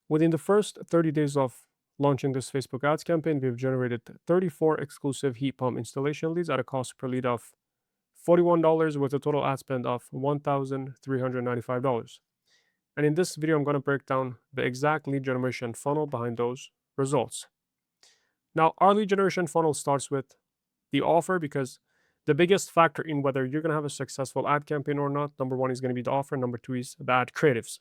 Within the first 30 days of launching this Facebook ads campaign, we've generated 34 exclusive heat pump installation leads at a cost per lead of $41 with a total ad spend of $1,395. And in this video, I'm going to break down the exact lead generation funnel behind those results. Now, our lead generation funnel starts with the offer because the biggest factor in whether you're going to have a successful ad campaign or not, number one is going to be the offer, number two is the ad creatives.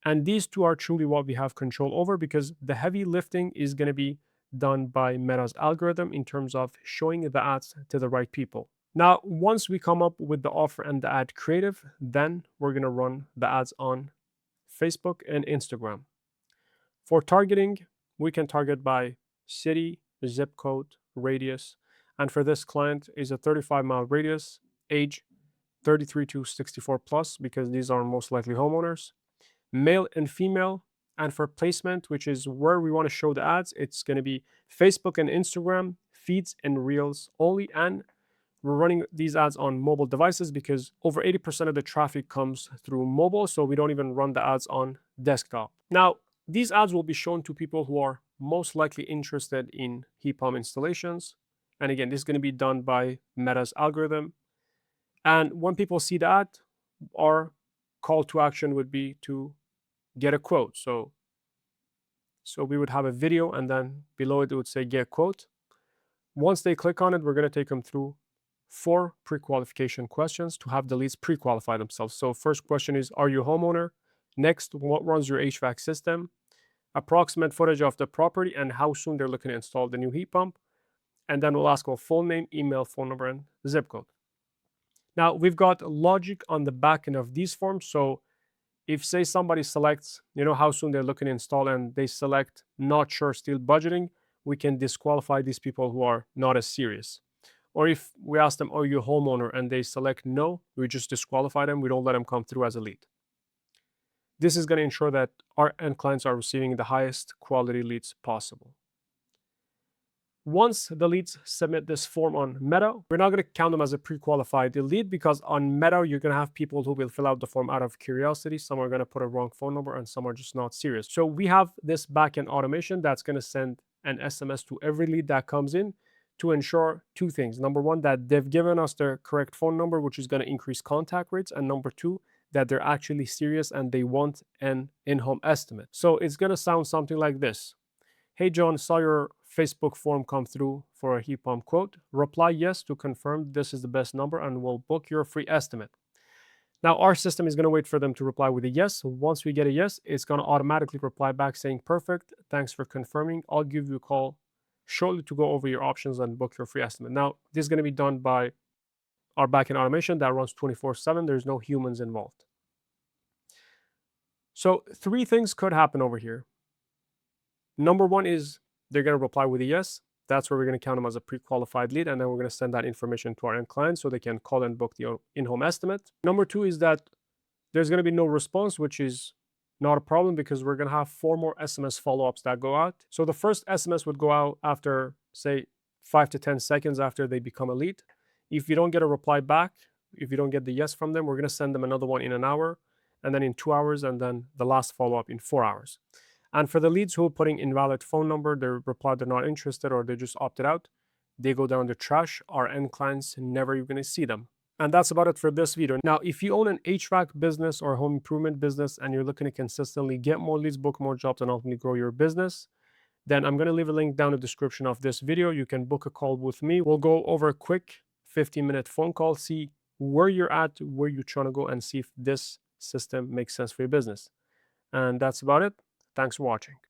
And these two are truly what we have control over because the heavy lifting is going to be done by Meta's algorithm in terms of showing the ads to the right people. Now, once we come up with the offer and the ad creative, then we're going to run the ads on Facebook and Instagram. For targeting, we can target by city, zip code, radius, and for this client is a 35-mile radius, age 33 to 64 plus because these are most likely homeowners, male and female, and for placement, which is where we want to show the ads, it's going to be Facebook and Instagram, feeds and reels only, and we're running these ads on mobile devices because over 80% of the traffic comes through mobile, so we don't even run the ads on desktop. Now, these ads will be shown to people who are most likely interested in heat pump installations. And again, this is going to be done by Meta's algorithm. And when people see the ad, our call to action would be to get a quote. So we would have a video and then below it would say get a quote. Once they click on it, we're going to take them through 4 pre-qualification questions to have the leads pre-qualify themselves. So first question is, are you a homeowner? Next, what runs your HVAC system? Approximate footage of the property and how soon they're looking to install the new heat pump. And then we'll ask for full name, email, phone number, and zip code. Now, we've got logic on the back end of these forms. So if say somebody selects, how soon they're looking to install and they select not sure, still budgeting, we can disqualify these people who are not as serious. Or if we ask them, are you a homeowner, and they select no, we just disqualify them. We don't let them come through as a lead. This is going to ensure that our end clients are receiving the highest quality leads possible. Once the leads submit this form on Meta, we're not going to count them as a pre-qualified lead because on Meta, you're going to have people who will fill out the form out of curiosity. Some are going to put a wrong phone number and some are just not serious. So we have this backend automation that's going to send an SMS to every lead that comes in to ensure 2 things. Number one, that they've given us their correct phone number, which is going to increase contact rates. And number 2, that they're actually serious and they want an in-home estimate. So it's going to sound something like this. Hey, John, saw your Facebook form come through for a heat pump quote. Reply yes to confirm this is the best number and we'll book your free estimate. Now, our system is going to wait for them to reply with a yes. Once we get a yes, it's going to automatically reply back saying, perfect, thanks for confirming. I'll give you a call shortly to go over your options and book your free estimate. Now, this is going to be done by our backend automation that runs 24/7. There's no humans involved. So 3 things could happen over here. Number 1 is they're going to reply with a yes. That's where we're going to count them as a pre-qualified lead, and then we're going to send that information to our end client so they can call and book the in-home estimate. Number 2 is that there's going to be no response, which is not a problem because we're going to have 4 more SMS follow-ups that go out. So the first SMS would go out after, say, 5 to 10 seconds after they become a lead. If you don't get a reply back, if you don't get the yes from them, we're going to send them another one in an hour, and then in 2 hours, and then the last follow-up in 4 hours. And for the leads who are putting invalid phone number, they replied they're not interested or they just opted out, they go down the trash. Our end clients never even going to see them. And that's about it for this video. Now, if you own an HVAC business or home improvement business and you're looking to consistently get more leads, book more jobs, and ultimately grow your business, then I'm going to leave a link down in the description of this video. You can book a call with me. We'll go over a quick 15-minute phone call, see where you're at, where you're trying to go, and see if this system makes sense for your business. And that's about it. Thanks for watching.